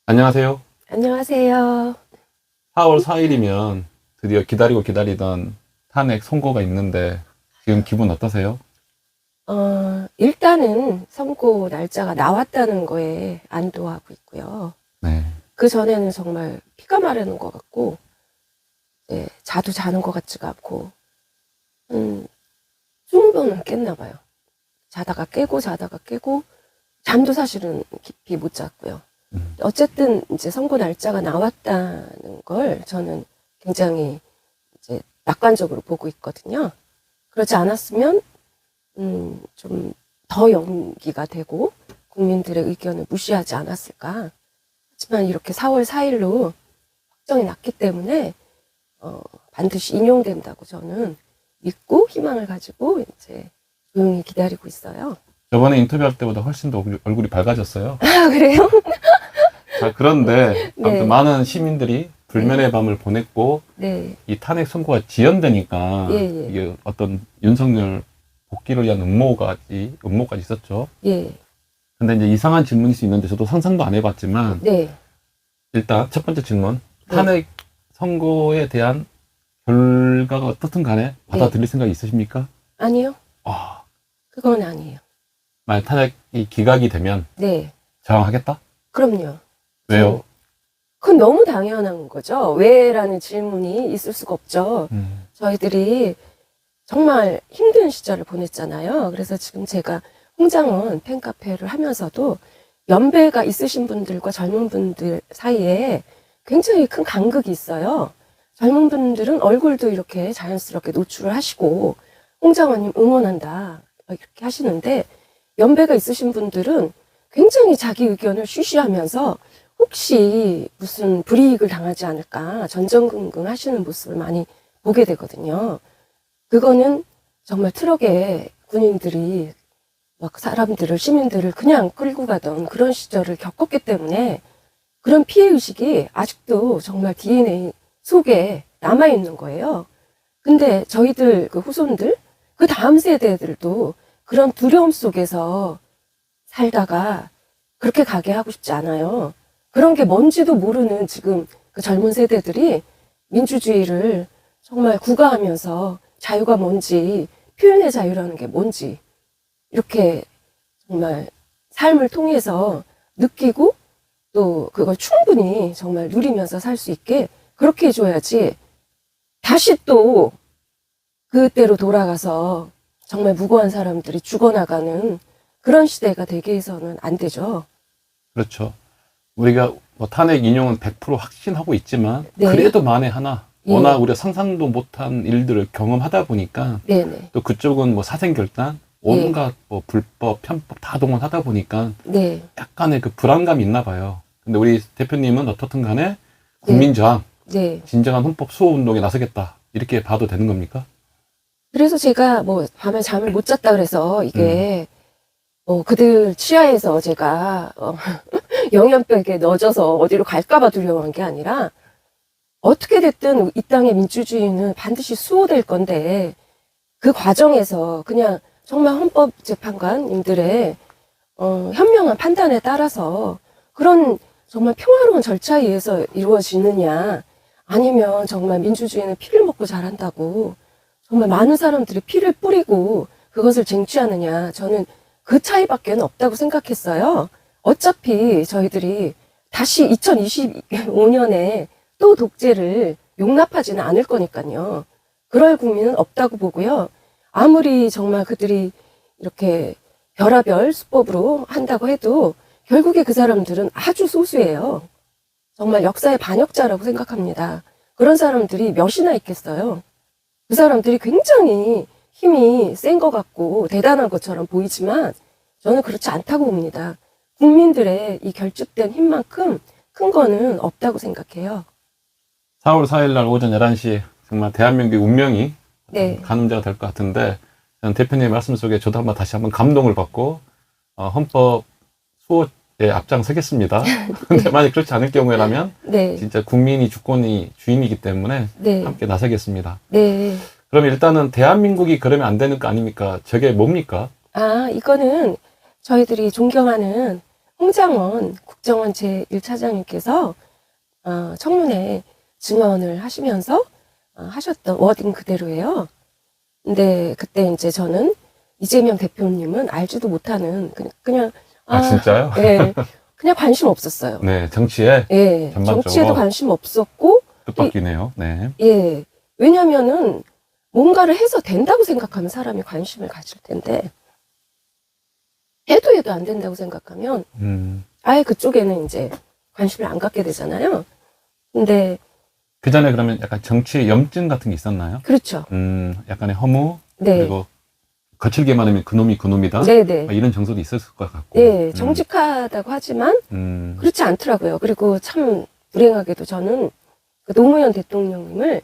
안녕하세요. 안녕하세요. 4월 4일이면 드디어 기다리고 기다리던 탄핵 선고가 있는데 지금 기분 어떠세요? 일단은 선고 날짜가 나왔다는 거에 안도하고 있고요. 네. 그 전에는 정말 피가 마르는 것 같고, 자도 자는 것 같지가 않고, 20번은 깼나 봐요. 자다가 깨고, 자다가 깨고, 잠도 사실은 깊이 못 잤고요. 어쨌든 이제 선고 날짜가 나왔다는 걸 저는 굉장히 이제 낙관적으로 보고 있거든요. 그렇지 않았으면 좀 더 연기가 되고 국민들의 의견을 무시하지 않았을까. 하지만 이렇게 4월 4일로 확정이 났기 때문에 반드시 인용된다고 저는 믿고 희망을 가지고 이제 조용히 기다리고 있어요. 저번에 인터뷰할 때보다 훨씬 더 얼굴이 밝아졌어요. 아, 그래요? 자, 그런데 네. 아무튼 많은 시민들이 불면의 밤을 보냈고 네. 이 탄핵 선고가 지연되니까 예, 예. 이게 어떤 윤석열 복귀를 위한 음모까지 있었죠. 예. 근데 이제 이상한 질문일 수 있는데 저도 상상도 안 해봤지만 네. 일단 첫 번째 질문. 네. 탄핵 선고에 대한 결과가 어떻든 간에 받아들일 생각이 있으십니까? 아니요. 아, 그건 아니에요. 만약 탄핵이 기각이 되면 네. 저항하겠다? 그럼요. 왜요? 그건 너무 당연한 거죠. 왜라는 질문이 있을 수가 없죠. 저희들이 정말 힘든 시절을 보냈잖아요. 그래서 지금 제가 홍장원 팬카페를 하면서도 연배가 있으신 분들과 젊은 분들 사이에 굉장히 큰 간극이 있어요. 젊은 분들은 얼굴도 이렇게 자연스럽게 노출을 하시고 홍장원님 응원한다 이렇게 하시는데, 연배가 있으신 분들은 굉장히 자기 의견을 쉬쉬하면서 혹시 무슨 불이익을 당하지 않을까 전전긍긍 하시는 모습을 많이 보게 되거든요. 그거는 정말 트럭에 군인들이 막 사람들을, 시민들을 그냥 끌고 가던 그런 시절을 겪었기 때문에 그런 피해의식이 아직도 정말 DNA 속에 남아있는 거예요. 근데 저희들 그 후손들, 그 다음 세대들도 그런 두려움 속에서 살다가 그렇게 가게 하고 싶지 않아요. 그런 게 뭔지도 모르는 지금 그 젊은 세대들이 민주주의를 정말 구가하면서 자유가 뭔지, 표현의 자유라는 게 뭔지, 이렇게 정말 삶을 통해서 느끼고 또 그걸 충분히 정말 누리면서 살 수 있게 그렇게 해줘야지, 다시 또 그때로 돌아가서 정말 무고한 사람들이 죽어나가는 그런 시대가 되게 해서는 안 되죠. 그렇죠. 우리가 뭐 탄핵 인용은 100% 확신하고 있지만 네. 그래도 만에 하나 예. 워낙 우리가 상상도 못한 일들을 경험하다 보니까 네네. 또 그쪽은 뭐 사생결단 온갖 뭐 불법, 편법 다 동원하다 보니까 네. 약간의 그 불안감이 있나 봐요. 근데 우리 대표님은 어떻든 간에 국민저항, 네. 진정한 헌법 수호 운동에 나서겠다 이렇게 봐도 되는 겁니까? 그래서 제가 뭐 밤에 잠을 못 잤다 그래서 이게 그들 치하에서 제가 영연백에 넣어져서 어디로 갈까봐 두려워한 게 아니라, 어떻게 됐든 이 땅의 민주주의는 반드시 수호될 건데 그 과정에서 그냥 정말 헌법재판관님들의 현명한 판단에 따라서 그런 정말 평화로운 절차에 의해서 이루어지느냐, 아니면 정말 민주주의는 피를 먹고 자란다고 정말 많은 사람들이 피를 뿌리고 그것을 쟁취하느냐, 저는 그 차이밖에 없다고 생각했어요. 어차피 저희들이 다시 2025년에 또 독재를 용납하지는 않을 거니까요. 그럴 국민은 없다고 보고요. 아무리 정말 그들이 이렇게 별하별 수법으로 한다고 해도 결국에 그 사람들은 아주 소수예요. 정말 역사의 반역자라고 생각합니다. 그런 사람들이 몇이나 있겠어요. 그 사람들이 굉장히 힘이 센 것 같고 대단한 것처럼 보이지만 저는 그렇지 않다고 봅니다. 국민들의 이 결집된 힘만큼 큰 거는 없다고 생각해요. 4월 4일 날 오전 11시 정말 대한민국의 운명이 네. 가늠자가 될 것 같은데, 저는 대표님의 말씀 속에 저도 다시 한번 감동을 받고 헌법 수호에 앞장서겠습니다. 근데 만약 그렇지 않을 경우라면 네. 진짜 국민이 주권이 주인이기 때문에 네. 함께 나서겠습니다. 네. 그럼 일단은 대한민국이 그러면 안 되는 거 아닙니까? 저게 뭡니까? 이거는 저희들이 존경하는 홍장원 국정원 제1차장님께서 청문회 증언을 하시면서 하셨던 워딩 그대로예요. 근데 그때 이제 저는 이재명 대표님은 알지도 못하는 그냥 진짜요? 예, 그냥 관심 없었어요. 네, 정치에 예, 전반적으로 정치에도 관심 없었고, 뜻밖이네요. 네. 예, 왜냐면은 뭔가를 해서 된다고 생각하면 사람이 관심을 가질 텐데, 해도 안 된다고 생각하면 아예 그쪽에는 이제 관심을 안 갖게 되잖아요. 근데 그 전에 그러면 약간 정치에 염증 같은 게 있었나요? 그렇죠. 약간의 허무, 네. 그리고 거칠게 말하면 그놈이 그놈이다. 네네. 이런 정서도 있었을 것 같고. 예, 정직하다고 하지만 그렇지 않더라고요. 그리고 참 불행하게도 저는 그 노무현 대통령님을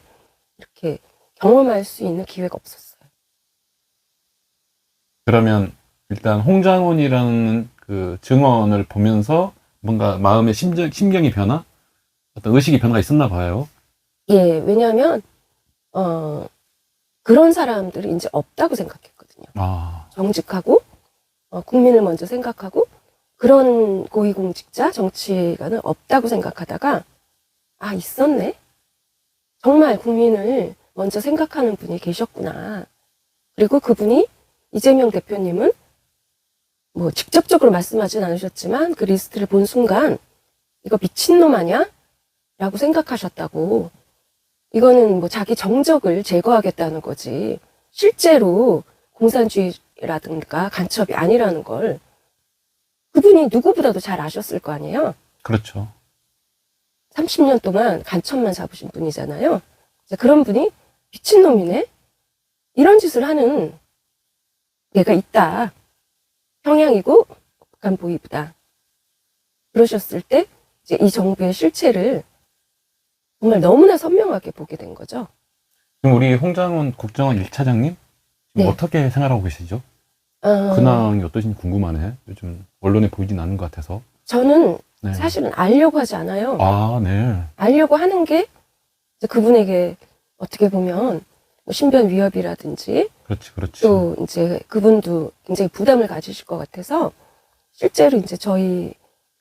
이렇게 경험할 수 있는 기회가 없었어요. 그러면 일단 홍장원이라는 그 증언을 보면서 뭔가 마음의 심경의 변화? 어떤 의식의 변화가 있었나 봐요. 예, 왜냐하면 그런 사람들이 이제 없다고 생각했거든요. 정직하고 국민을 먼저 생각하고 그런 고위공직자 정치가는 없다고 생각하다가 있었네. 정말 국민을 먼저 생각하는 분이 계셨구나. 그리고 그분이 이재명 대표님은 뭐 직접적으로 말씀하진 않으셨지만 그 리스트를 본 순간 이거 미친놈 아니야? 라고 생각하셨다고. 이거는 뭐 자기 정적을 제거하겠다는 거지. 실제로 공산주의라든가 간첩이 아니라는 걸 그분이 누구보다도 잘 아셨을 거 아니에요? 그렇죠. 30년 동안 간첩만 잡으신 분이잖아요. 그런 분이 미친놈이네? 이런 짓을 하는 내가 있다. 평양이고 북한 보위부다. 그러셨을 때 이제 이 정부의 실체를 정말 너무나 선명하게 보게 된 거죠. 그럼 우리 홍장원 국정원 1차장님 네. 어떻게 생활하고 계시죠? 근황이 어떠신지 궁금하네. 요즘 언론에 보이진 않는 것 같아서. 저는 네. 사실은 알려고 하지 않아요. 네. 알려고 하는 게 이제 그분에게 어떻게 보면 뭐 신변 위협이라든지 그렇지. 또 이제 그분도 굉장히 부담을 가지실 것 같아서 실제로 이제 저희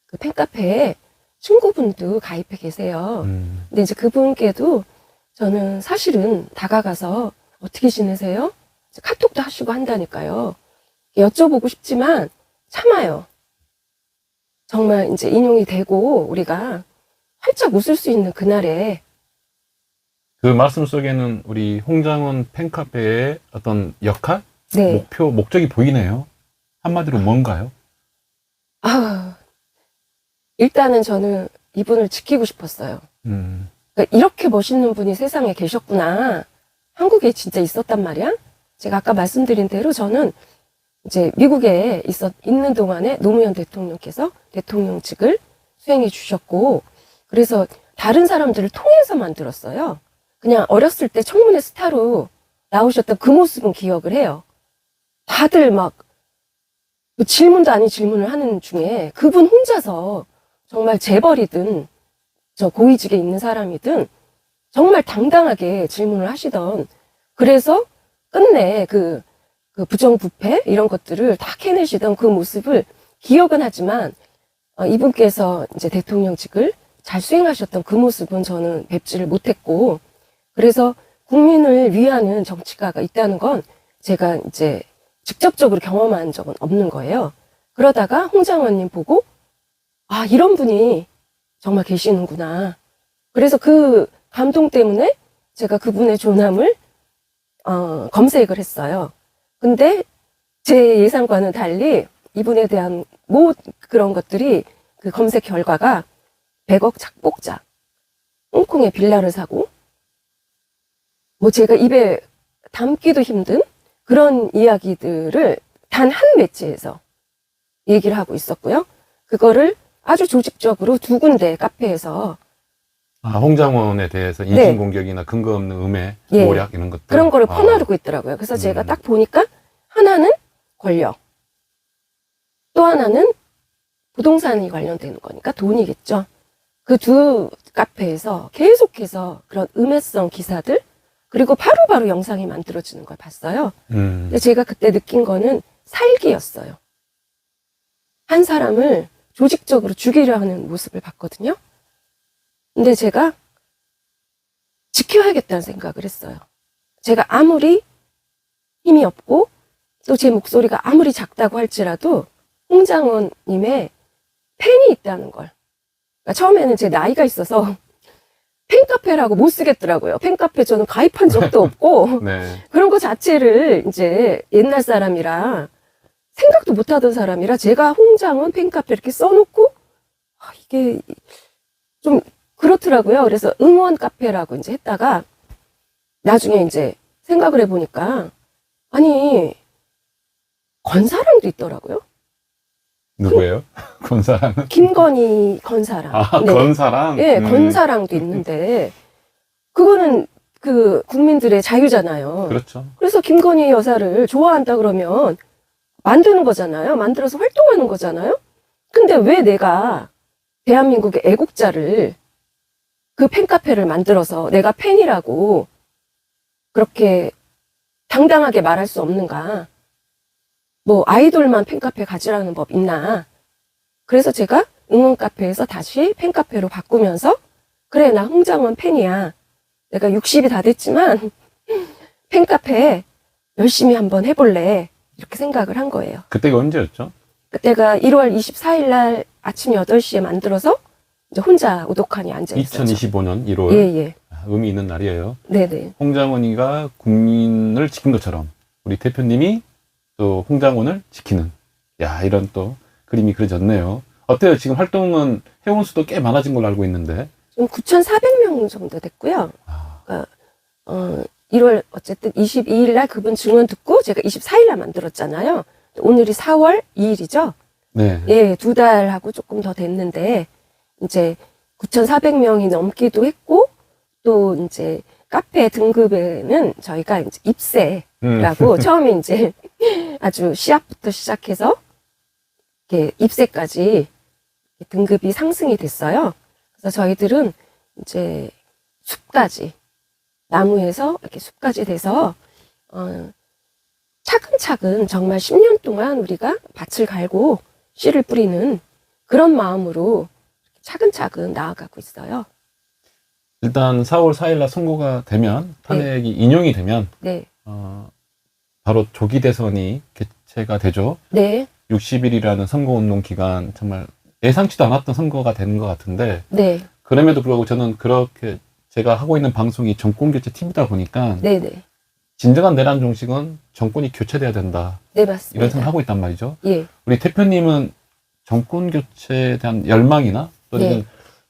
그 팬카페에 친구분도 가입해 계세요. 근데 이제 그분께도 저는 사실은 다가가서 어떻게 지내세요? 카톡도 하시고 한다니까요. 여쭤보고 싶지만 참아요. 정말 이제 인용이 되고 우리가 활짝 웃을 수 있는 그날에 그 말씀 속에는 우리 홍장원 팬카페의 어떤 역할, 네. 목표, 목적이 보이네요. 한마디로 뭔가요? 일단은 저는 이분을 지키고 싶었어요. 그러니까 이렇게 멋있는 분이 세상에 계셨구나. 한국에 진짜 있었단 말이야. 제가 아까 말씀드린 대로 저는 이제 미국에 있는 동안에 노무현 대통령께서 대통령직을 수행해 주셨고, 그래서 다른 사람들을 통해서 만들었어요. 그냥 어렸을 때 청문회 스타로 나오셨던 그 모습은 기억을 해요. 다들 막 질문도 아닌 질문을 하는 중에 그분 혼자서 정말 재벌이든 저 고위직에 있는 사람이든 정말 당당하게 질문을 하시던, 그래서 끝내 그 부정부패 이런 것들을 다 캐내시던 그 모습을 기억은 하지만 이분께서 이제 대통령직을 잘 수행하셨던 그 모습은 저는 뵙지를 못했고, 그래서 국민을 위하는 정치가가 있다는 건 제가 이제 직접적으로 경험한 적은 없는 거예요. 그러다가 홍장원님 보고 이런 분이 정말 계시는구나. 그래서 그 감동 때문에 제가 그분의 존함을 검색을 했어요. 근데 제 예상과는 달리 이분에 대한 그런 것들이 그 검색 결과가 100억 착복자, 홍콩에 빌라를 사고, 뭐 제가 입에 담기도 힘든 그런 이야기들을 단 한 매체에서 얘기를 하고 있었고요. 그거를 아주 조직적으로 2군데 카페에서 홍장원에 대해서 인신공격이나 근거 없는 음해, 모략 이런 것들. 그런 거를 퍼나르고 있더라고요. 그래서 제가 딱 보니까 하나는 권력, 또 하나는 부동산이 관련되는 거니까 돈이겠죠. 그 2 카페에서 계속해서 그런 음해성 기사들, 그리고 바로바로 영상이 만들어지는 걸 봤어요. 근데 제가 그때 느낀 거는 살기였어요. 한 사람을 조직적으로 죽이려 하는 모습을 봤거든요. 근데 제가 지켜야겠다는 생각을 했어요. 제가 아무리 힘이 없고 또 제 목소리가 아무리 작다고 할지라도 홍장원님의 팬이 있다는 걸. 그러니까 처음에는 제 나이가 있어서 팬카페라고 못 쓰겠더라고요. 팬카페 저는 가입한 적도 없고 네. 그런 거 자체를 이제 옛날 사람이라 생각도 못 하던 사람이라 제가 홍장원 팬카페 이렇게 써놓고 이게 좀 그렇더라고요. 그래서 응원 카페라고 이제 했다가 나중에 이제 생각을 해보니까 아니 건사랑도 있더라고요. 누구예요? 건사랑은? 김건희 건사랑. 아, 네. 건사랑? 예, 건사랑도 있는데 그거는 그 국민들의 자유잖아요. 그렇죠. 그래서 김건희 여사를 좋아한다 그러면 만드는 거잖아요. 만들어서 활동하는 거잖아요. 근데 왜 내가 대한민국의 애국자를 그 팬카페를 만들어서 내가 팬이라고 그렇게 당당하게 말할 수 없는가? 뭐 아이돌만 팬카페 가지라는 법 있나? 그래서 제가 응원 카페에서 다시 팬카페로 바꾸면서 그래 나 홍장원 팬이야. 내가 60이 다 됐지만 팬카페 열심히 한번 해볼래. 이렇게 생각을 한 거예요. 그때가 언제였죠? 그때가 1월 24일 날 아침 8시에 만들어서 이제 혼자 오독하니 앉아있었죠. 2025년 1월. 예, 예. 의미 있는 날이에요. 네네. 홍장원이가 국민을 지킨 것처럼 우리 대표님이 또 홍장원을 지키는, 야, 이런 또 그림이 그려졌네요. 어때요? 지금 활동은 회원 수도 꽤 많아진 걸로 알고 있는데. 지금 9,400명 정도 됐고요. 아, 그러니까 1월 어쨌든 22일 날 그분 증언 듣고 제가 24일 날 만들었잖아요. 오늘이 4월 2일이죠. 네. 예, 2달하고 조금 더 됐는데 이제 9,400명이 넘기도 했고 또 이제 카페 등급에는 저희가 이제 입세라고 처음에 이제 아주 시합부터 시작해서 이렇게 입세까지 등급이 상승이 됐어요. 그래서 저희들은 이제 숲까지 나무에서 이렇게 숲까지 돼서 차근차근 정말 10년 동안 우리가 밭을 갈고 씨를 뿌리는 그런 마음으로 차근차근 나아가고 있어요. 일단 4월 4일 날 선고가 되면, 탄핵이 인용이 되면, 네. 바로 조기 대선이 개최가 되죠. 네. 60일이라는 선거운동 기간, 정말 예상치도 않았던 선거가 되는 것 같은데, 네. 그럼에도 불구하고 저는 그렇게 제가 하고 있는 방송이 정권교체 팀이다 보니까, 네. 네. 진정한 내란 종식은 정권이 교체돼야 된다. 네, 맞습니다. 이런 생각을 하고 있단 말이죠. 예. 우리 대표님은 정권 교체에 대한 열망이나 또는 네.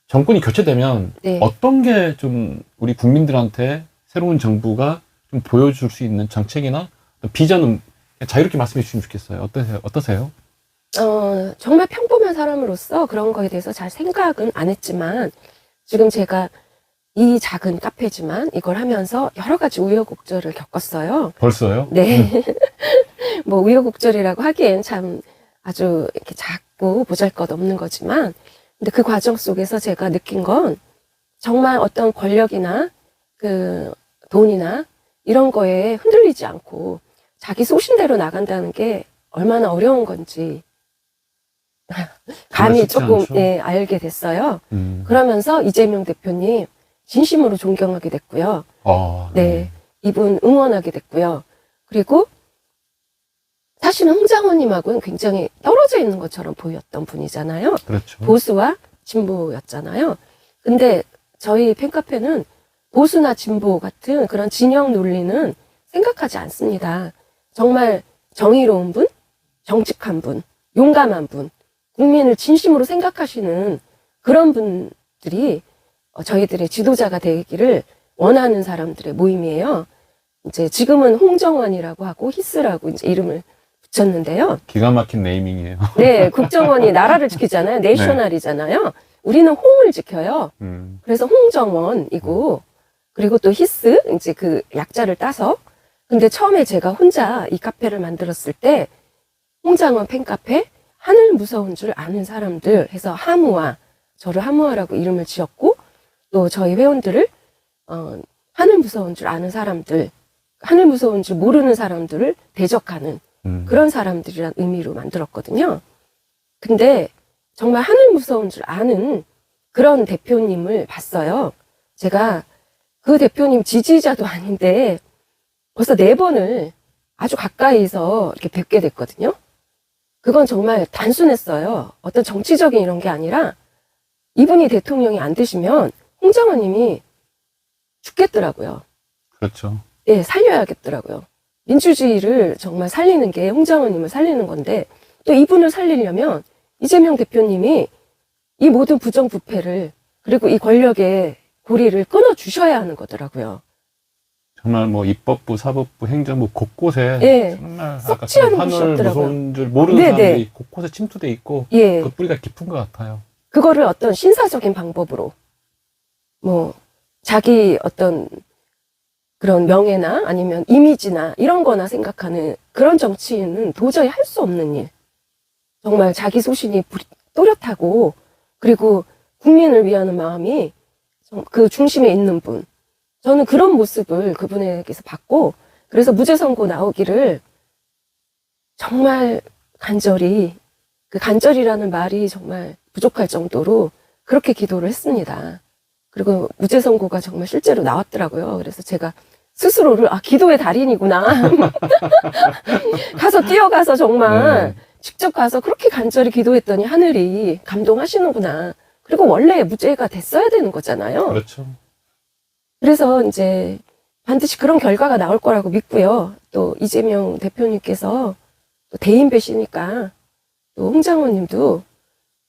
정권이 교체되면 네. 어떤 게 좀 우리 국민들한테 새로운 정부가 좀 보여줄 수 있는 정책이나 비전은 자유롭게 말씀해 주시면 좋겠어요. 어떠세요? 정말 평범한 사람으로서 그런 거에 대해서 잘 생각은 안 했지만 지금 제가 이 작은 카페지만 이걸 하면서 여러 가지 우여곡절을 겪었어요. 벌써요? 네. 뭐 우여곡절이라고 하기엔 참 아주 이렇게 작고 보잘것없는 거지만 근데 그 과정 속에서 제가 느낀 건 정말 어떤 권력이나 그 돈이나 이런 거에 흔들리지 않고 자기 소신대로 나간다는 게 얼마나 어려운 건지 감이 쉽지 조금 않죠. 예, 알게 됐어요. 그러면서 이재명 대표님 진심으로 존경하게 됐고요. 네. 이분 응원하게 됐고요. 그리고 사실은 홍장원님하고는 굉장히 떨어져 있는 것처럼 보였던 분이잖아요. 그렇죠. 보수와 진보였잖아요. 근데 저희 팬카페는 보수나 진보 같은 그런 진영 논리는 생각하지 않습니다. 정말 정의로운 분, 정직한 분, 용감한 분, 국민을 진심으로 생각하시는 그런 분들이 저희들의 지도자가 되기를 원하는 사람들의 모임이에요. 이제 지금은 홍정원이라고 하고 히스라고 이제 이름을 붙였는데요. 기가 막힌 네이밍이에요. 네, 국정원이 나라를 지키잖아요. 내셔널이잖아요. 우리는 홍을 지켜요. 그래서 홍정원이고, 그리고 또 히스, 이제 그 약자를 따서. 근데 처음에 제가 혼자 이 카페를 만들었을 때, 홍장원 팬카페, 하늘 무서운 줄 아는 사람들 해서 하무아, 저를 하무아라고 이름을 지었고, 또 저희 회원들을, 하늘 무서운 줄 아는 사람들, 하늘 무서운 줄 모르는 사람들을 대적하는 그런 사람들이란 의미로 만들었거든요. 근데 정말 하늘 무서운 줄 아는 그런 대표님을 봤어요. 제가 그 대표님 지지자도 아닌데 벌써 4번을 아주 가까이서 이렇게 뵙게 됐거든요. 그건 정말 단순했어요. 어떤 정치적인 이런 게 아니라 이분이 대통령이 안 되시면 홍장원님이 죽겠더라고요. 그렇죠. 예, 살려야겠더라고요. 민주주의를 정말 살리는 게 홍장원님을 살리는 건데 또 이분을 살리려면 이재명 대표님이 이 모든 부정부패를 그리고 이 권력의 고리를 끊어주셔야 하는 거더라고요. 정말 뭐 입법부, 사법부, 행정부 곳곳에 예. 정말 썩지 않은 곳이 하늘 없더라고요. 무서운 줄 모르는 네네. 사람들이 곳곳에 침투돼 있고 예. 그 뿌리가 깊은 것 같아요. 그거를 어떤 신사적인 방법으로 뭐 자기 어떤 그런 명예나 아니면 이미지나 이런 거나 생각하는 그런 정치인은 도저히 할 수 없는 일. 정말 자기 소신이 또렷하고 그리고 국민을 위하는 마음이 그 중심에 있는 분. 저는 그런 모습을 그분에게서 봤고 그래서 무죄 선고 나오기를 정말 간절히 그 간절이라는 말이 정말 부족할 정도로 그렇게 기도를 했습니다. 그리고 무죄 선고가 정말 실제로 나왔더라고요. 그래서 제가 스스로를 기도의 달인이구나. 가서 뛰어가서 정말 직접 가서 그렇게 간절히 기도했더니 하늘이 감동하시는구나. 그리고 원래 무죄가 됐어야 되는 거잖아요. 그렇죠. 그래서 이제 반드시 그런 결과가 나올 거라고 믿고요. 또 이재명 대표님께서 또 대인배시니까 또 홍장원 님도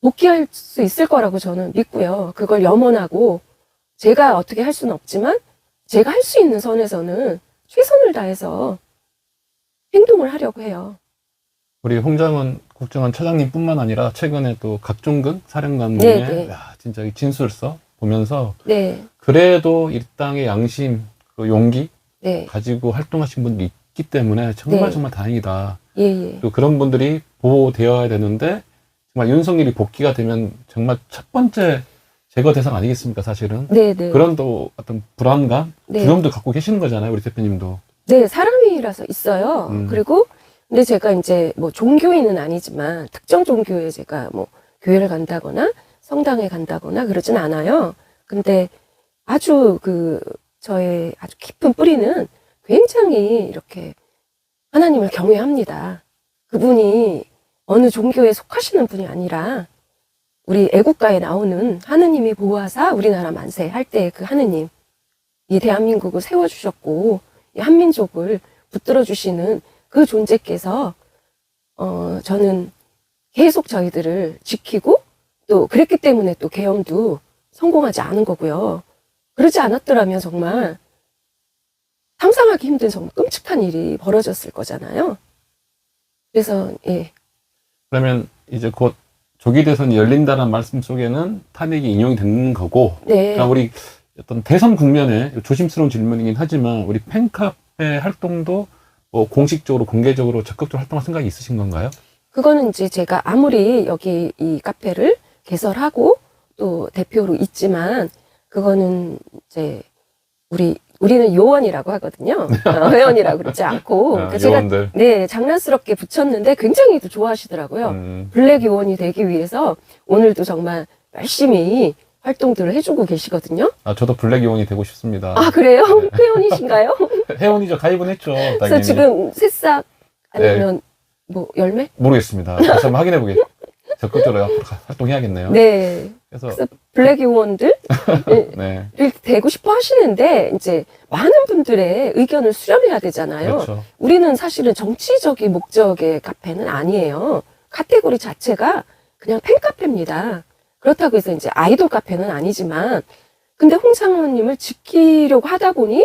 복귀할 수 있을 거라고 저는 믿고요. 그걸 염원하고 제가 어떻게 할 수는 없지만 제가 할 수 있는 선에서는 최선을 다해서 행동을 하려고 해요. 우리 홍장원 국정원 차장님뿐만 아니라 최근에 또 각종근 사령관님의 네. 야, 진짜 이 진술서 보면서 네, 그래도 이 땅의 양심, 그 용기 네, 가지고 활동하신 분들이 있기 때문에 정말 네. 정말 다행이다. 예, 예. 또 그런 분들이 보호되어야 되는데 정말 윤석열이 복귀가 되면 정말 첫 번째 제거 대상 아니겠습니까, 사실은? 네, 네. 그런 또 어떤 불안감, 네. 두려움도 갖고 계시는 거잖아요, 우리 대표님도. 네, 사람이라서 있어요. 음. 그리고 근데 제가 이제 뭐 종교인은 아니지만 특정 종교에 제가 뭐 교회를 간다거나 성당에 간다거나 그러진 않아요. 근데 아주 저의 아주 깊은 뿌리는 굉장히 이렇게 하나님을 경외합니다. 그분이 어느 종교에 속하시는 분이 아니라 우리 애국가에 나오는 하느님이 보호하사 우리나라 만세 할 때 그 하느님, 이 대한민국을 세워주셨고 이 한민족을 붙들어 주시는 그 존재께서 저는 계속 저희들을 지키고 또 그랬기 때문에 또 계엄도 성공하지 않은 거고요. 그러지 않았더라면 정말 상상하기 힘든 정말 끔찍한 일이 벌어졌을 거잖아요. 그래서 예. 그러면 이제 곧 조기 대선이 열린다는 말씀 속에는 탄핵이 인용이 되는 거고, 네. 그러니까 우리 어떤 대선 국면에 조심스러운 질문이긴 하지만 우리 팬카페 활동도 뭐 공식적으로 공개적으로 적극적으로 활동할 생각이 있으신 건가요? 그거는 이제 제가 아무리 여기 이 카페를 개설하고 또 대표로 있지만 그거는 이제 우리는 요원이라고 하거든요. 회원이라고 그러지 않고. 그러니까 제가 요원들. 네, 장난스럽게 붙였는데 굉장히 또 좋아하시더라고요. 블랙 요원이 되기 위해서 오늘도 정말 열심히 활동들을 해주고 계시거든요. 저도 블랙 요원이 되고 싶습니다. 아, 그래요? 회원이신가요? 회원이죠. 가입은 했죠. 당연히. 그래서 지금 새싹 아니면 뭐 열매? 모르겠습니다. 다시 한번 확인해 보겠습니다. 적극적으로 앞으로 활동해야겠네요. 네. 그래서 그래서 블랙 요원들 네. 되고 싶어 하시는데 이제 많은 분들의 의견을 수렴해야 되잖아요. 그렇죠. 우리는 사실은 정치적인 목적의 카페는 아니에요. 카테고리 자체가 그냥 팬카페입니다. 그렇다고 해서 이제 아이돌 카페는 아니지만 근데 홍장원님을 지키려고 하다 보니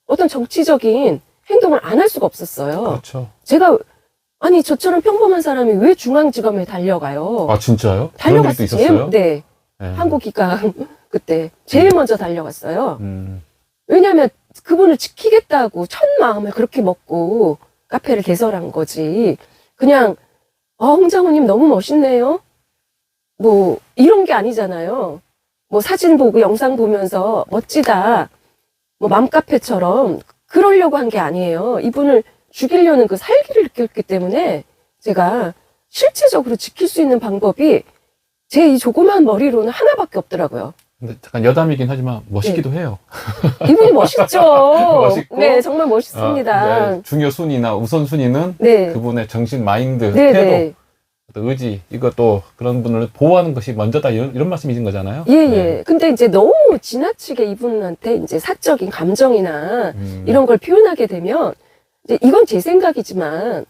어떤 정치적인 행동을 안 할 수가 없었어요. 그렇죠. 제가 아니 저처럼 평범한 사람이 왜 중앙지검에 달려가요? 아 진짜요? 그런 일도 달려갔어요. 있었어요? 네. 네. 한국이가 그때 제일 먼저 달려갔어요. 음. 왜냐하면 그분을 지키겠다고 첫 마음을 그렇게 먹고 카페를 개설한 거지. 그냥 홍장호님 너무 멋있네요. 뭐 이런 게 아니잖아요. 뭐 사진 보고 영상 보면서 멋지다. 뭐 맘카페처럼 그러려고 한 게 아니에요. 이분을 죽이려는 그 살기를 느꼈기 때문에 제가 실체적으로 지킬 수 있는 방법이 제 이 조그만 머리로는 하나밖에 없더라고요. 근데 잠깐 여담이긴 하지만 멋있기도 해요. 이분이 멋있죠. 멋있고, 네, 정말 멋있습니다. 네, 중요 순위나 우선 순위는 네. 그분의 정신, 마인드, 네, 태도, 네. 어떤 의지, 이것도 그런 분을 보호하는 것이 먼저다 이런 말씀이신 거잖아요. 예, 네. 예. 근데 이제 너무 지나치게 이분한테 이제 사적인 감정이나 이런 걸 표현하게 되면, 이제 이건 제 생각이지만,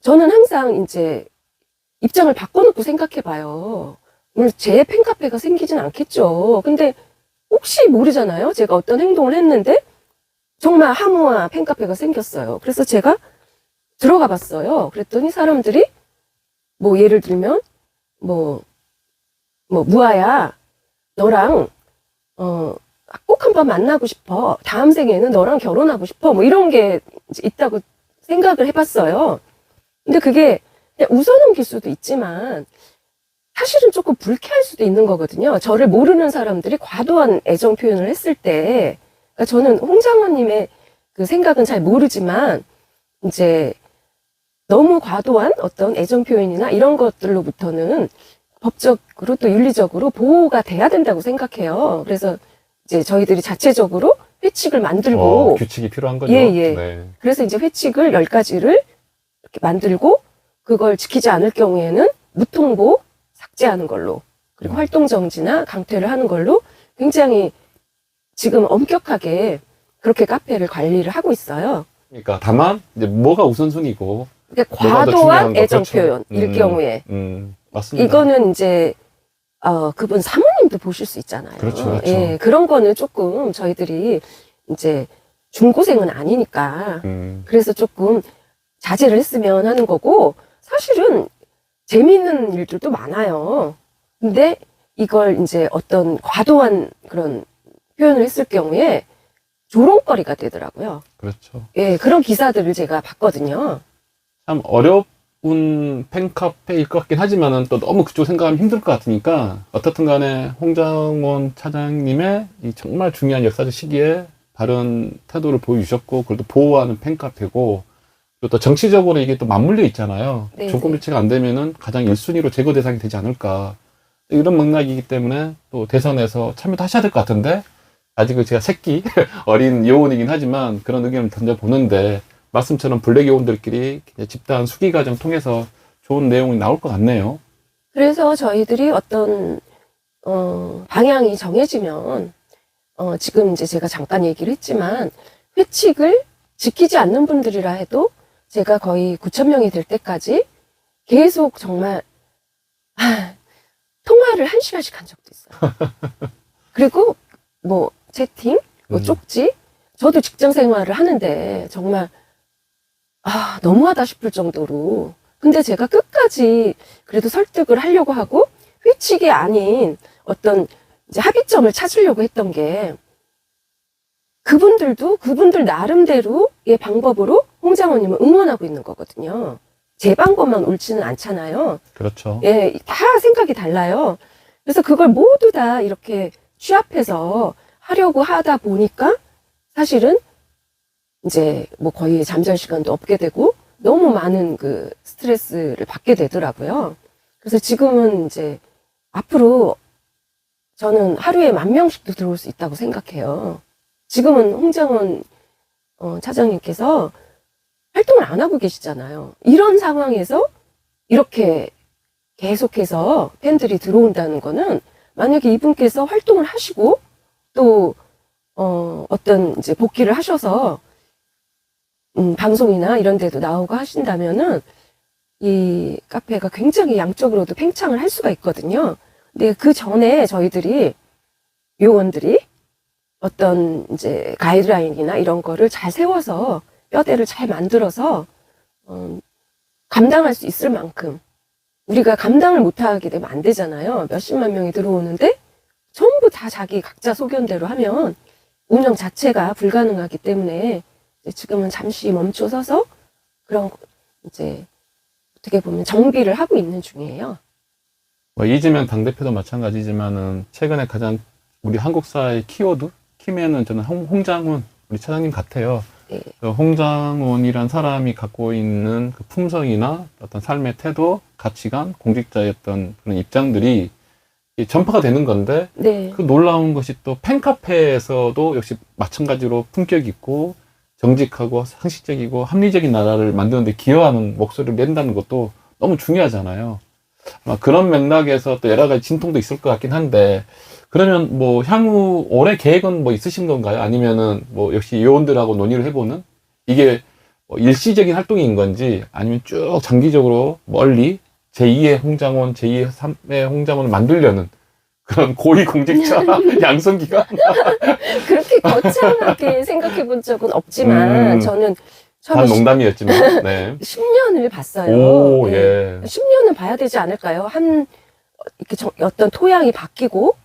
저는 항상 이제 입장을 바꿔놓고 생각해 봐요. 물론 제 팬카페가 생기진 않겠죠. 근데 혹시 모르잖아요. 제가 어떤 행동을 했는데, 정말 하모아 팬카페가 생겼어요. 그래서 제가 들어가 봤어요. 그랬더니 사람들이, 뭐 예를 들면, 무아야, 너랑, 꼭 한번 만나고 싶어. 다음 생에는 너랑 결혼하고 싶어. 뭐 이런 게 이제 있다고 생각을 해봤어요. 근데 그게 그냥 웃어넘길 수도 있지만, 사실은 조금 불쾌할 수도 있는 거거든요. 저를 모르는 사람들이 과도한 애정 표현을 했을 때, 그러니까 저는 홍장원님의 그 생각은 잘 모르지만, 이제 너무 과도한 어떤 애정 표현이나 이런 것들로부터는 법적으로 또 윤리적으로 보호가 돼야 된다고 생각해요. 그래서 이제 저희들이 자체적으로 회칙을 만들고, 규칙이 필요한 거죠. 예, 예. 네. 그래서 이제 회칙을 10가지를 이렇게 만들고, 그걸 지키지 않을 경우에는 무통보 삭제하는 걸로, 그리고 활동 정지나 강퇴를 하는 걸로 굉장히 지금 엄격하게 그렇게 카페를 관리를 하고 있어요. 그러니까 다만 이제 뭐가 우선순위고 그러니까 뭐가 더 과도한 중요한 거, 애정 그렇죠. 표현일 경우에 맞습니다. 이거는 이제 그분 사모님도 보실 수 있잖아요. 그렇죠, 그렇죠. 예, 그런 거는 조금 저희들이 이제 중고생은 아니니까 그래서 조금 자제를 했으면 하는 거고, 사실은 재미있는 일들도 많아요. 근데 이걸 이제 어떤 과도한 그런 표현을 했을 경우에 조롱거리가 되더라고요. 그렇죠. 예, 그런 기사들을 제가 봤거든요. 참 어려운 팬카페일 것 같긴 하지만은 또 너무 그쪽 생각하면 힘들 것 같으니까 어떻든 간에 홍장원 차장님의 이 정말 중요한 역사적 시기에 바른 태도를 보여주셨고, 그걸 또 보호하는 팬카페고, 그리고 또 정치적으로 이게 또 맞물려 있잖아요. 네, 조건 네. 일치가 안 되면은 가장 1순위로 제거 대상이 되지 않을까. 이런 맥락이기 때문에 또 대선에서 참여도 하셔야 될 것 같은데, 아직은 제가 새끼, 어린 요원이긴 하지만 그런 의견을 던져보는데, 말씀처럼 블랙 요원들끼리 집단 수기 과정 통해서 좋은 내용이 나올 것 같네요. 그래서 저희들이 어떤 방향이 정해지면 지금 이제 제가 잠깐 얘기를 했지만 회칙을 지키지 않는 분들이라 해도 제가 거의 9,000명이 될 때까지 계속 정말 통화를 1시간씩 한 적도 있어요. 그리고 뭐 채팅, 뭐 쪽지, 저도 직장 생활을 하는데 정말 너무하다 싶을 정도로. 근데 제가 끝까지 그래도 설득을 하려고 하고 회칙이 아닌 어떤 이제 합의점을 찾으려고 했던 게, 그분들도 그분들 나름대로의 방법으로 홍장원님을 응원하고 있는 거거든요. 제 방법만 옳지는 않잖아요. 그렇죠. 예, 다 생각이 달라요. 그래서 그걸 모두 다 이렇게 취합해서 하려고 하다 보니까 사실은 이제 뭐 거의 잠잘 시간도 없게 되고 너무 많은 그 스트레스를 받게 되더라고요. 그래서 지금은 이제 앞으로 저는 하루에 10,000명씩도 들어올 수 있다고 생각해요. 지금은 홍장원 차장님께서 활동을 안 하고 계시잖아요. 이런 상황에서 이렇게 계속해서 팬들이 들어온다는 거는, 만약에 이분께서 활동을 하시고 또 어떤 이제 복귀를 하셔서 방송이나 이런 데도 나오고 하신다면은 이 카페가 굉장히 양적으로도 팽창을 할 수가 있거든요. 근데 그 전에 저희들이 요원들이 어떤 이제 가이드라인이나 이런 거를 잘 세워서 뼈대를 잘 만들어서 감당할 수 있을 만큼, 우리가 감당을 못하게 되면 안 되잖아요. 몇십만 명이 들어오는데 전부 다 자기 각자 소견대로 하면 운영 자체가 불가능하기 때문에 지금은 잠시 멈춰서서 그런 이제 어떻게 보면 정비를 하고 있는 중이에요. 뭐 이재명 당대표도 마찬가지지만은 최근에 가장 우리 한국사의 키워드, 키맨은 저는 홍장훈 우리 차장님 같아요. 네. 그 홍장훈이란 사람이 갖고 있는 그 품성이나 어떤 삶의 태도, 가치관, 공직자의 어떤 그런 입장들이 이 전파가 되는 건데 네. 그 놀라운 것이 또 팬카페에서도 역시 마찬가지로 품격 있고 정직하고 상식적이고 합리적인 나라를 만드는 데 기여하는 목소리를 낸다는 것도 너무 중요하잖아요. 아마 그런 맥락에서 또 여러 가지 진통도 있을 것 같긴 한데 그러면 뭐 향후 올해 계획은 뭐 있으신 건가요? 아니면은 뭐 역시 요원들하고 논의를 해보는 이게 뭐 일시적인 활동인 건지 아니면 쭉 장기적으로 멀리 제2의 홍장원, 제2의 3의 홍장원을 만들려는 그런 고위공직자 양성기가 그렇게 거창하게 생각해 본 적은 없지만 저는 처음에 단 농담이었지만 네. 10년을 봤어요. 오, 네. 예. 10년은 봐야 되지 않을까요? 이렇게 어떤 토양이 바뀌고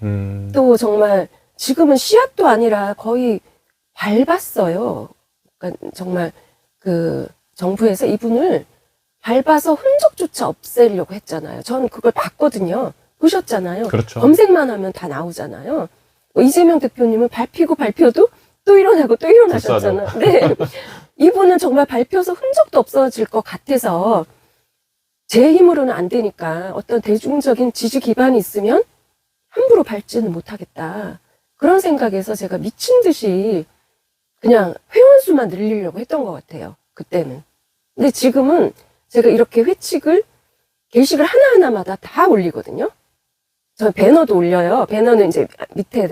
또 정말 지금은 씨앗도 아니라 거의 밟았어요. 그러니까 정말 그 정부에서 이분을 밟아서 흔적조차 없애려고 했잖아요. 저는 그걸 봤거든요. 보셨잖아요. 그렇죠. 검색만 하면 다 나오잖아요. 이재명 대표님은 밟히고 밟혀도 또 일어나고 또 일어나셨잖아요. 네. 이분은 정말 밟혀서 흔적도 없어질 것 같아서 제 힘으로는 안 되니까 어떤 대중적인 지지 기반이 있으면 함부로 밟지는 못하겠다. 그런 생각에서 제가 미친 듯이 그냥 회원수만 늘리려고 했던 것 같아요. 그때는. 근데 지금은 제가 이렇게 회칙을 게시글 하나하나마다 다 올리거든요. 저 배너도 올려요. 배너는 이제 밑에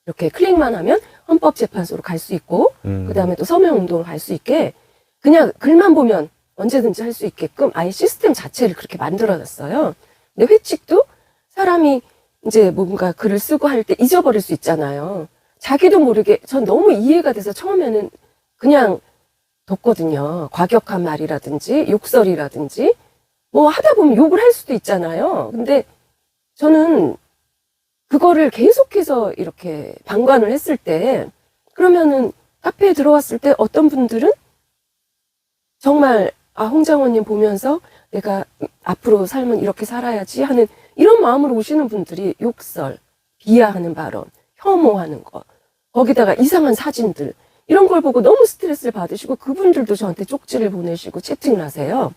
이렇게 클릭만 하면 헌법재판소로 갈 수 있고, 그 다음에 또 서명운동을 갈 수 있게, 그냥 글만 보면 언제든지 할 수 있게끔 아예 시스템 자체를 그렇게 만들어놨어요. 근데 회칙도 사람이 이제 뭔가 글을 쓰고 할 때 잊어버릴 수 있잖아요. 자기도 모르게, 전 너무 이해가 돼서 처음에는 그냥 뒀거든요. 과격한 말이라든지, 욕설이라든지, 뭐 하다 보면 욕을 할 수도 있잖아요. 근데 저는 그거를 계속해서 이렇게 방관을 했을 때, 그러면은 카페에 들어왔을 때 어떤 분들은 정말, 홍장원님 보면서 내가 앞으로 삶은 이렇게 살아야지 하는 이런 마음으로 오시는 분들이 욕설, 비하하는 발언, 혐오하는 거, 거기다가 이상한 사진들, 이런 걸 보고 너무 스트레스를 받으시고 그분들도 저한테 쪽지를 보내시고 채팅을 하세요.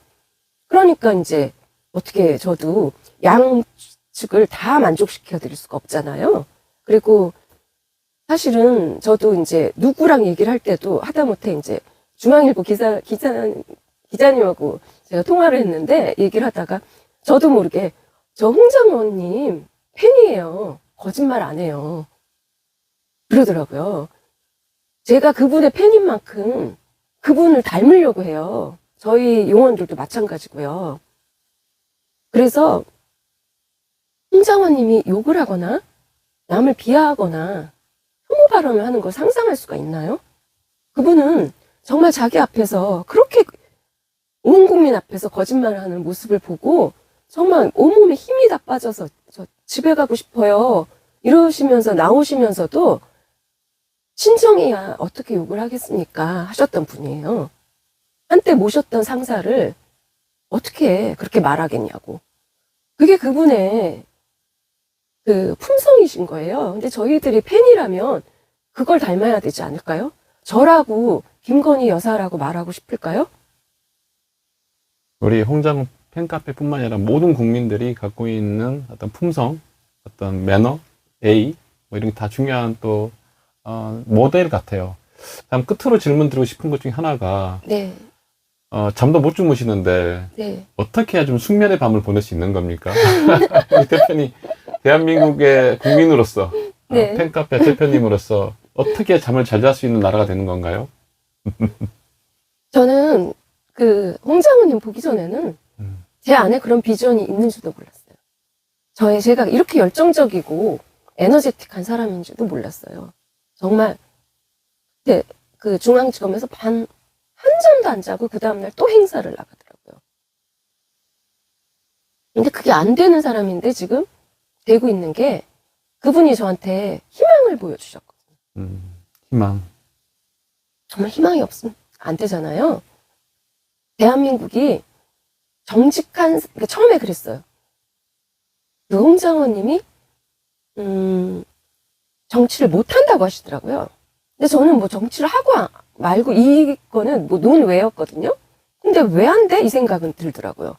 그러니까 이제 어떻게 저도 양측을 다 만족시켜 드릴 수가 없잖아요. 그리고 사실은 저도 이제 누구랑 얘기를 할 때도 하다못해 이제 중앙일보 기자님하고 제가 통화를 했는데 얘기를 하다가 저도 모르게 저 홍장원님 팬이에요. 거짓말 안 해요. 그러더라고요. 제가 그분의 팬인 만큼 그분을 닮으려고 해요. 저희 용원들도 마찬가지고요. 그래서 홍장원님이 욕을 하거나 남을 비하하거나 혐오 발언을 하는 걸 상상할 수가 있나요? 그분은 정말 자기 앞에서 그렇게 온 국민 앞에서 거짓말을 하는 모습을 보고 정말 온몸에 힘이 다 빠져서 저 집에 가고 싶어요. 이러시면서 나오시면서도 친정이야 어떻게 욕을 하겠습니까? 하셨던 분이에요. 한때 모셨던 상사를 어떻게 그렇게 말하겠냐고. 그게 그분의 그 품성이신 거예요. 근데 저희들이 팬이라면 그걸 닮아야 되지 않을까요? 저라고 김건희 여사라고 말하고 싶을까요? 우리 홍장 팬카페뿐만 아니라 모든 국민들이 갖고 있는 어떤 품성, 어떤 매너, 예의 뭐 이런 게 다 중요한 또 모델 같아요. 다음 끝으로 질문 드리고 싶은 것 중에 하나가 네. 잠도 못 주무시는데 네. 어떻게 해야 좀 숙면의 밤을 보낼 수 있는 겁니까? 우리 대표님 대한민국의 국민으로서 네. 팬카페 대표님으로서 어떻게 잠을 잘 잘 수 있는 나라가 되는 건가요? 저는 그 홍장원님 보기 전에는 제 안에 그런 비전이 있는지도 몰랐어요. 제가 이렇게 열정적이고 에너제틱한 사람인지도 몰랐어요. 정말 그때 그 중앙지검에서 한잠도 안 자고 그 다음날 또 행사를 나가더라고요. 근데 그게 안 되는 사람인데 지금 되고 있는 게 그분이 저한테 희망을 보여주셨거든요. 희망. 정말 희망이 없으면 안 되잖아요. 대한민국이 정직한, 그러니까 처음에 그랬어요. 그 홍장원님이 정치를 못한다고 하시더라고요. 근데 저는 뭐 정치를 하고 말고 이거는 뭐 논외였거든요. 근데 왜 안 돼? 이 생각은 들더라고요.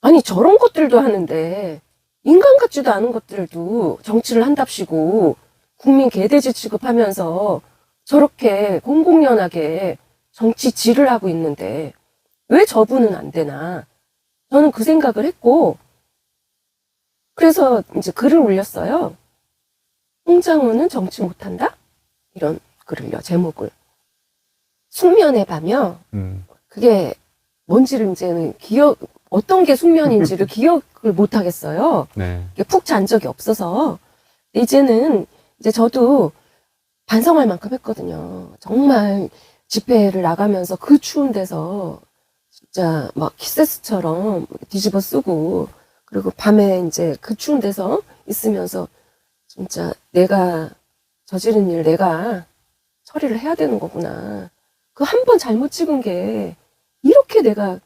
아니 저런 것들도 하는데 인간 같지도 않은 것들도 정치를 한답시고 국민 개돼지 취급하면서 저렇게 공공연하게 정치 질을 하고 있는데 왜 저분은 안 되나? 저는 그 생각을 했고, 그래서 이제 글을 올렸어요. 홍장훈은 정치 못한다? 이런 글을요, 제목을. 숙면의 밤이요. 그게 뭔지를 이제는 어떤 게 숙면인지를 기억을 못 하겠어요. 네. 푹 잔 적이 없어서. 이제는 이제 저도 반성할 만큼 했거든요. 정말 집회를 나가면서 그 추운 데서 진짜 막 키세스처럼 뒤집어 쓰고, 그리고 밤에 이제 그 추운 데서 있으면서 진짜 내가 저지른 일 내가 처리를 해야 되는 거구나. 그 한 번 잘못 찍은 게 이렇게 내가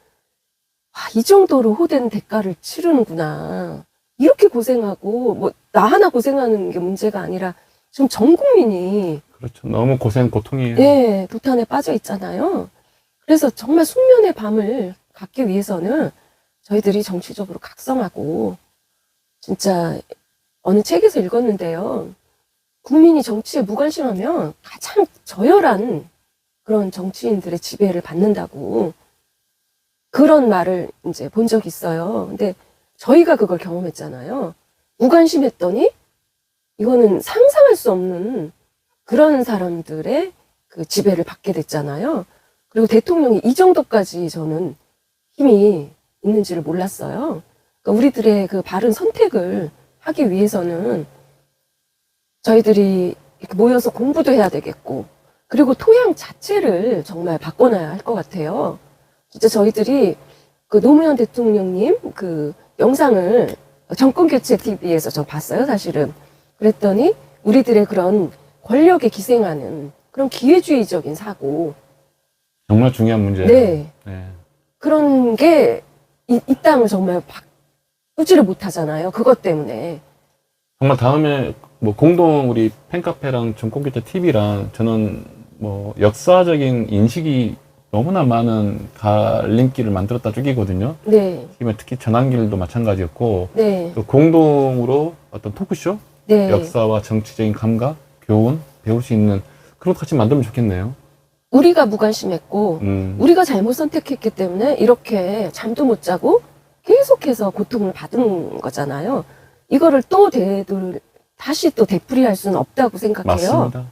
이 정도로 호된 대가를 치르는구나. 이렇게 고생하고 뭐 나 하나 고생하는 게 문제가 아니라 지금 전 국민이 그렇죠. 너무 고통이에요. 예, 도탄에 빠져 있잖아요. 그래서 정말 숙면의 밤을 갖기 위해서는 저희들이 정치적으로 각성하고 진짜 어느 책에서 읽었는데요. 국민이 정치에 무관심하면 가장 저열한 그런 정치인들의 지배를 받는다고 그런 말을 이제 본 적이 있어요. 근데 저희가 그걸 경험했잖아요. 무관심했더니 이거는 상상할 수 없는 그런 사람들의 그 지배를 받게 됐잖아요. 그리고 대통령이 이 정도까지 저는 힘이 있는지를 몰랐어요. 그러니까 우리들의 그 바른 선택을 하기 위해서는 저희들이 이렇게 모여서 공부도 해야 되겠고, 그리고 토양 자체를 정말 바꿔놔야 할 것 같아요. 진짜 저희들이 그 노무현 대통령님 그 영상을 정권교체 TV에서 저 봤어요, 사실은. 그랬더니 우리들의 그런 권력에 기생하는 그런 기회주의적인 사고. 정말 중요한 문제예요. 네. 네. 그런 게 이 땅을 정말 바꾸지를 못하잖아요. 그것 때문에. 정말 다음에 뭐 공동 우리 팬카페랑 정권교체 TV랑 저는 뭐 역사적인 인식이 너무나 많은 갈림길을 만들었다 쪽이거든요. 네. 특히 전환길도 마찬가지였고, 네. 또 공동으로 어떤 토크쇼, 네. 역사와 정치적인 감각, 교훈 배울 수 있는 그런 것 같이 만들면 좋겠네요. 우리가 무관심했고 우리가 잘못 선택했기 때문에 이렇게 잠도 못 자고 계속해서 고통을 받은 거잖아요. 이거를 다시 또 되풀이할 수는 없다고 생각해요. 맞습니다.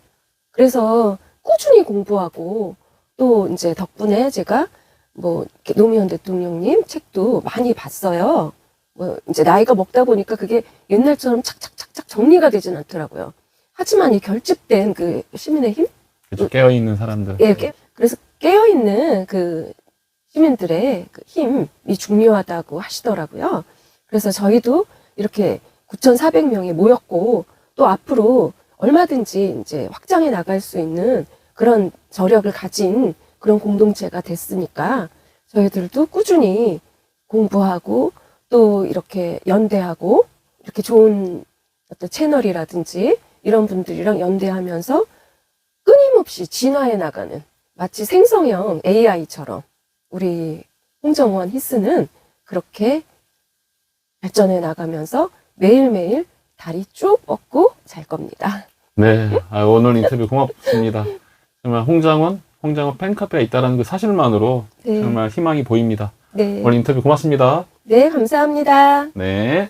그래서 꾸준히 공부하고 또 이제 덕분에 제가 뭐 이렇게 노무현 대통령님 책도 많이 봤어요. 뭐 이제 나이가 먹다 보니까 그게 옛날처럼 착착착착 정리가 되진 않더라고요. 하지만 이 결집된 그 시민의 힘? 그렇죠. 깨어있는 사람들. 예, 그래서 깨어있는 그 시민들의 그 힘이 중요하다고 하시더라고요. 그래서 저희도 이렇게 9,400명이 모였고 또 앞으로 얼마든지 이제 확장해 나갈 수 있는 그런 저력을 가진 그런 공동체가 됐으니까 저희들도 꾸준히 공부하고 또 이렇게 연대하고 이렇게 좋은 어떤 채널이라든지 이런 분들이랑 연대하면서 끊임없이 진화해 나가는 마치 생성형 AI처럼 우리 홍정원 히스는 그렇게 발전해 나가면서 매일매일 다리 쭉 뻗고 잘 겁니다. 네, 오늘 인터뷰 고맙습니다. 정말 홍장원 팬카페가 있다는 그 사실만으로 네. 정말 희망이 보입니다. 네. 오늘 인터뷰 고맙습니다. 네, 감사합니다. 네.